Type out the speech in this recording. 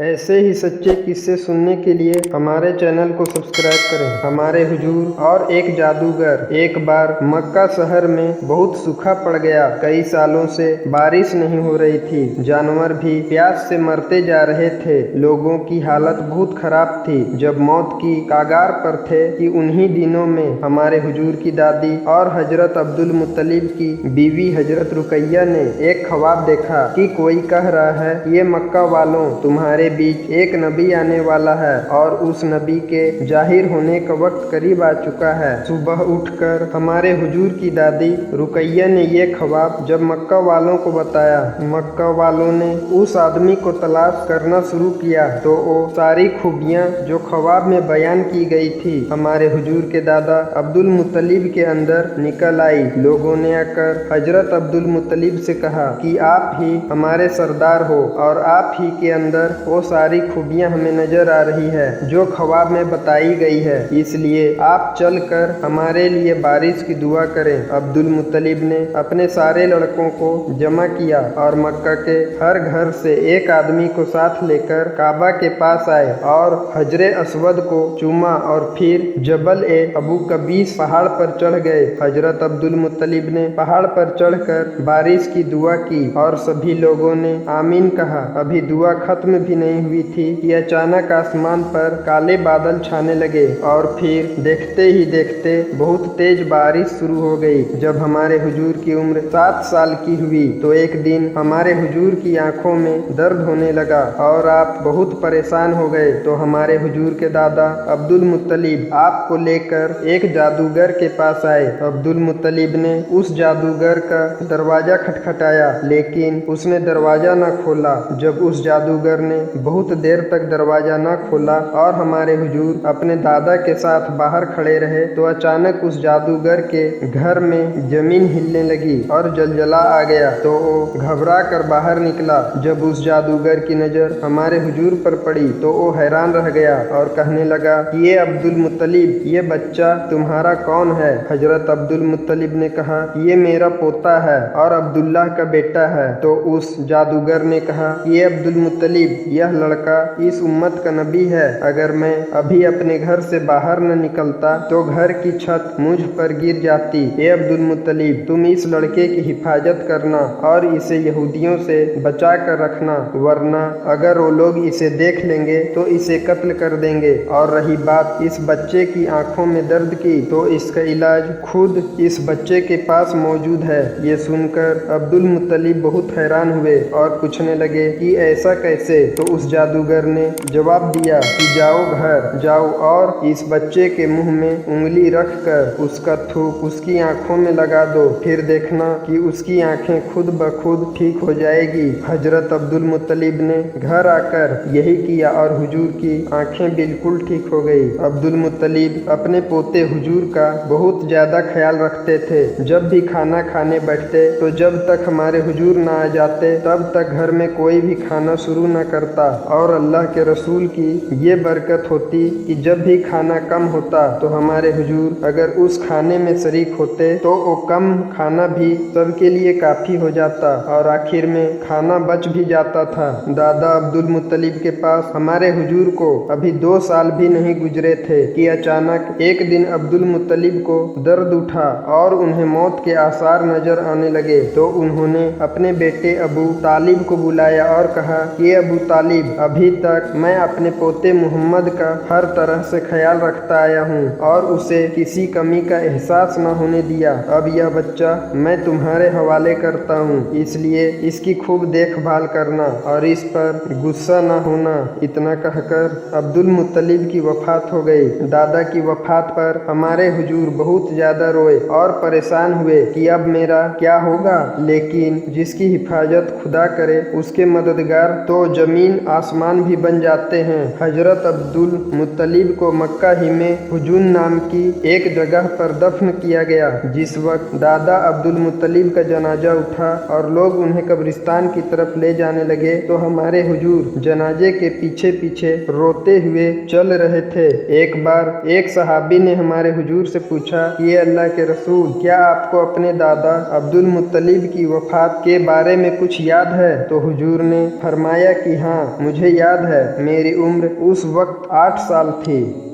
ऐसे ही सच्चे किस्से सुनने के लिए हमारे चैनल को सब्सक्राइब करें। हमारे हुजूर और एक जादूगर। एक बार मक्का शहर में बहुत सूखा पड़ गया। कई सालों से बारिश नहीं हो रही थी। जानवर भी प्यास से मरते जा रहे थे। लोगों की हालत बहुत खराब थी। जब मौत की कागार पर थे कि उन्हीं दिनों में हमारे हुजूर की दादी और हजरत अब्दुल मुत्तलिब की बीवी हजरत रुकैया ने एक ख्वाब देखा कि कोई कह रहा है, ये मक्का वालों, तुम्हारे बीच एक नबी आने वाला है और उस नबी के जाहिर होने का वक्त करीब आ चुका है। सुबह उठकर हमारे हुजूर की दादी रुकैया ने ये ख्वाब जब मक्का वालों को बताया, मक्का वालों ने उस आदमी को तलाश करना शुरू किया तो वो सारी खूबियाँ जो ख्वाब में बयान की गई थी हमारे हुजूर के दादा अब्दुल मुत्तलिब के अंदर निकल आई। लोगों ने आकर हजरत अब्दुल मुत्तलिब से कहा कि आप ही हमारे सरदार हो और आप ही के अंदर वो सारी खूबियां हमें नजर आ रही है जो ख्वाब में बताई गई है, इसलिए आप चलकर हमारे लिए बारिश की दुआ करें। अब्दुल मुत्तलिब ने अपने सारे लड़कों को जमा किया और मक्का के हर घर से एक आदमी को साथ लेकर काबा के पास आए और हजरे अस्वद को चूमा और फिर जबल ए अबू कबीस पहाड़ पर चढ़ गए। हजरत अब्दुल मुत्तलिब ने पहाड़ पर चढ़कर बारिश की दुआ की और सभी लोगों ने आमीन कहा। अभी दुआ खत्म भी नहीं हुई थी कि अचानक आसमान पर काले बादल छाने लगे और फिर देखते ही देखते बहुत तेज बारिश शुरू हो गई। जब हमारे हुजूर की उम्र 7 साल की हुई तो एक दिन हमारे हुजूर की आंखों में दर्द होने लगा और आप बहुत परेशान हो गए। तो हमारे हुजूर के दादा अब्दुल मुत्तलिब आपको लेकर एक जादूगर के पास आए। अब्दुल मुत्तलिब ने उस जादूगर का दरवाजा खटखटाया लेकिन उसने दरवाजा न खोला। जब उस जादूगर ने बहुत देर तक दरवाजा न खोला और हमारे हुजूर अपने दादा के साथ बाहर खड़े रहे तो अचानक उस जादूगर के घर में जमीन हिलने लगी और जलजला आ गया तो वो घबरा कर बाहर निकला। जब उस जादूगर की नजर हमारे हुजूर पर पड़ी तो वो हैरान रह गया और कहने लगा कि ये अब्दुल मुत्तलिब, ये बच्चा तुम्हारा कौन है? हजरत अब्दुल मुत्तलिब ने कहा, ये मेरा पोता है और अब्दुल्लाह का बेटा है। तो उस जादूगर ने कहा, ये अब्दुल मुत्तलिब, यह लड़का इस उम्मत का नबी है। अगर मैं अभी अपने घर से बाहर न निकलता तो घर की छत मुझ पर गिर जाती। ये अब्दुल मुत्तलिब, तुम इस लड़के की हिफाजत करना और इसे यहूदियों से बचा कर रखना, वरना अगर वो लोग इसे देख लेंगे तो इसे कत्ल कर देंगे। और रही बात इस बच्चे की आंखों में दर्द की तो इसका इलाज खुद इस बच्चे के पास मौजूद है। ये सुनकर अब्दुल मुत्तलिब बहुत हैरान हुए और पूछने लगे कि ऐसा कैसे? तो उस जादूगर ने जवाब दिया कि जाओ घर जाओ और इस बच्चे के मुंह में उंगली रख कर उसका थूक उसकी आंखों में लगा दो, फिर देखना कि उसकी आंखें खुद ब खुद ठीक हो जाएगी। हजरत अब्दुल मुत्तलिब ने घर आकर यही किया और हुजूर की आंखें बिल्कुल ठीक हो गई। अब्दुल मुत्तलिब अपने पोते हुजूर का बहुत ज्यादा ख्याल रखते थे। जब भी खाना खाने बैठते तो जब तक हमारे हुजूर ना आ जाते तब तक घर में कोई भी खाना शुरू न करता। और अल्लाह के रसूल की ये बरकत होती कि जब भी खाना कम होता तो हमारे हुजूर अगर उस खाने में शरीक होते तो वो कम खाना भी सबके लिए काफ़ी हो जाता और आखिर में खाना बच भी जाता था। दादा अब्दुल मुत्तलिब के पास हमारे हुजूर को अभी 2 साल भी नहीं गुजरे थे कि अचानक एक दिन अब्दुल मुत्तलिब को दर्द उठा और उन्हें मौत के आसार नजर आने लगे। तो उन्होंने अपने बेटे अबू तालिब को बुलाया और कहा कि अबू तालिब, अभी तक मैं अपने पोते मोहम्मद का हर तरह से ख्याल रखता आया हूँ और उसे किसी कमी का एहसास न होने दिया। अब यह बच्चा मैं तुम्हारे हवाले करता हूँ, इसलिए इसकी खूब देखभाल करना और इस पर गुस्सा न होना। इतना कहकर अब्दुल मुत्तलिब की वफात हो गई। दादा की वफात पर हमारे हुजूर बहुत ज्यादा रोए और परेशान हुए कि अब मेरा क्या होगा। लेकिन जिसकी हिफाजत खुदा करे उसके मददगार तो जमीन आसमान भी बन जाते हैं। हजरत अब्दुल मुत्तलिब को मक्का ही में हुजून नाम की एक जगह पर दफन किया गया। जिस वक्त दादा अब्दुल मुत्तलिब का जनाजा उठा और लोग उन्हें कब्रिस्तान की तरफ ले जाने लगे तो हमारे हुजूर जनाजे के पीछे पीछे रोते हुए चल रहे थे। एक बार एक सहाबी ने हमारे हुजूर से पूछा कि अल्लाह के रसूल, क्या आपको अपने दादा अब्दुल मुत्तलिब की वफात के बारे में कुछ याद है? तो हुजूर ने फरमाया कि हाँ, مجھے یاد ہے میری عمر اس وقت 8 سال تھی۔